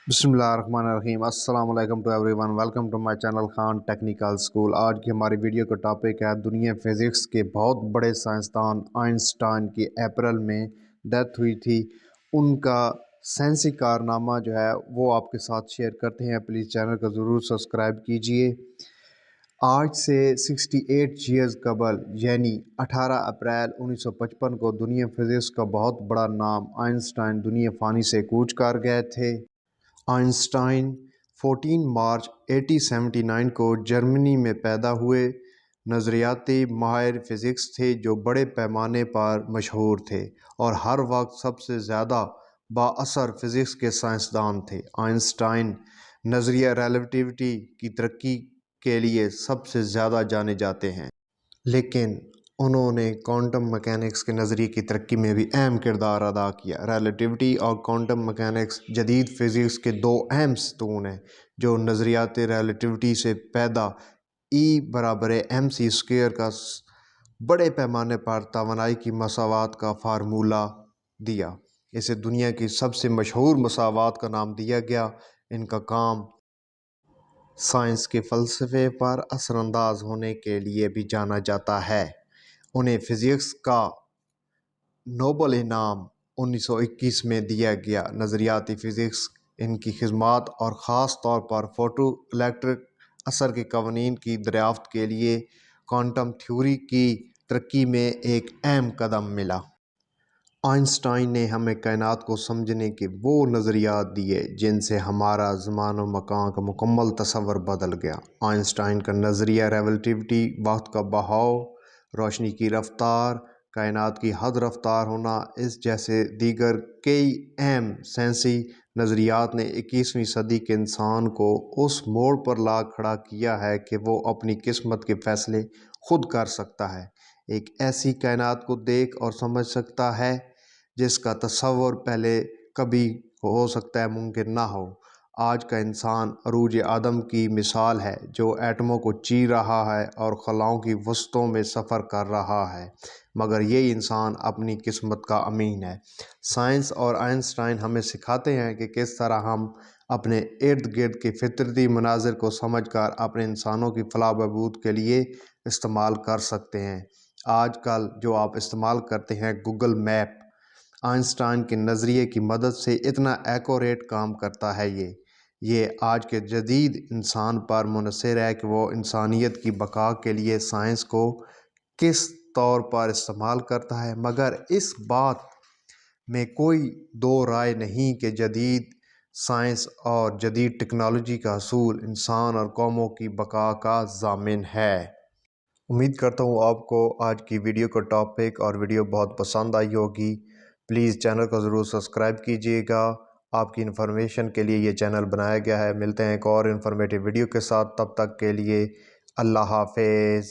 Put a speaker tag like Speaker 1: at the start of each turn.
Speaker 1: बिस्मिल्लाहिर्रहमानिर्रहीम। अस्सलाम वालेकुम to everyone, welcome to my channel Khan technical school. आज की हमारी वीडियो का टॉपिक है दुनिया फिज़िक्स के बहुत बड़े साइंसदान आइंस्टाइन की अप्रैल में डेथ हुई थी। उनका साइंसी कारनामा जो है वो आपके साथ शेयर करते हैं। प्लीज़ चैनल को ज़रूर सब्सक्राइब कीजिए। आज से 68 ईयर्स कबल यानी 18 अप्रैल 1955 को दुनिया फिज़िक्स का बहुत बड़ा नाम आइंस्टाइन दुनिया फ़ानी से कूच कर गए थे। आइंस्टाइन 14 मार्च 1879 को जर्मनी में पैदा हुए नज़रियाती माहिर फ़िज़िक्स थे जो बड़े पैमाने पर मशहूर थे और हर वक्त सबसे ज़्यादा बाअसर फ़िज़िक्स के साइंसदान थे। आइंस्टाइन नज़रिया रिलेटिविटी की तरक्की के लिए सबसे ज़्यादा जाने जाते हैं, लेकिन उन्होंने क्वांटम मैकेनिक्स के नज़रिए की तरक्की में भी अहम किरदार अदा किया। रिलेटिविटी और क्वांटम मैकेनिक्स जदीद फ़िज़िक्स के दो अहम सतून हैं जो नज़रियात रिलेटिविटी से पैदा E=mc² का बड़े पैमाने पर तवानाई की मसावात का फार्मूला दिया। इसे दुनिया की सबसे मशहूर मसावात का नाम दिया गया। इनका काम साइंस के फ़लसफ़े पर असरअंदाज होने के लिए भी जाना जाता है। उन्हें फ़िज़िक्स का नोबल इनाम 1921 में दिया गया। नज़रियाती फ़िज़िक्स इनकी खिदमात और ख़ास तौर पर फ़ोटो इलेक्ट्रिक असर के क़वानीन की दरियाफ़्त के लिए क्वांटम थ्योरी की तरक्की में एक अहम कदम मिला। आइंस्टाइन ने हमें कायनात को समझने के वो नज़रियात दिए जिनसे हमारा ज़मान व मकान का मुकम्मल तसव्वुर बदल गया। आइंस्टाइन का नज़रिया रिलेटिविटी, वक्त का बहाव, रोशनी की रफ्तार, कायनात की हद रफ्तार होना, इस जैसे दीगर कई अहम साइंसी नज़रियात ने 21वीं सदी के इंसान को उस मोड़ पर ला खड़ा किया है कि वो अपनी किस्मत के फ़ैसले खुद कर सकता है, एक ऐसी कायनात को देख और समझ सकता है जिसका तसव्वुर पहले कभी हो सकता है मुमकिन ना हो। आज का इंसान अरूज आदम की मिसाल है जो एटमों को चीर रहा है और खलाओं की वसतों में सफ़र कर रहा है, मगर ये इंसान अपनी किस्मत का अमीन है। साइंस और आइंस्टाइन हमें सिखाते हैं कि किस तरह हम अपने इर्द गिर्द के फितरती मनाजिर को समझकर अपने इंसानों की फलाह बहबूद के लिए इस्तेमाल कर सकते हैं। आजकल जो आप इस्तेमाल करते हैं गूगल मैप, आइंस्टाइन के नज़रिए की मदद से इतना एक्यूरेट काम करता है। ये आज के जदीद इंसान पर मुनहसर है कि वो इंसानियत की बका के लिए साइंस को किस तौर पर इस्तेमाल करता है, मगर इस बात में कोई दो राय नहीं कि जदीद साइंस और जदीद टेक्नोलॉजी का असूल इंसान और कौमों की बका का ज़ामिन है। उम्मीद करता हूँ आपको आज की वीडियो का टॉपिक और वीडियो बहुत पसंद आई होगी। प्लीज़ चैनल को ज़रूर सब्सक्राइब कीजिएगा। आपकी इन्फॉर्मेशन के लिए ये चैनल बनाया गया है। मिलते हैं एक और इन्फॉर्मेटिव वीडियो के साथ, तब तक के लिए अल्लाह हाफ़िज़।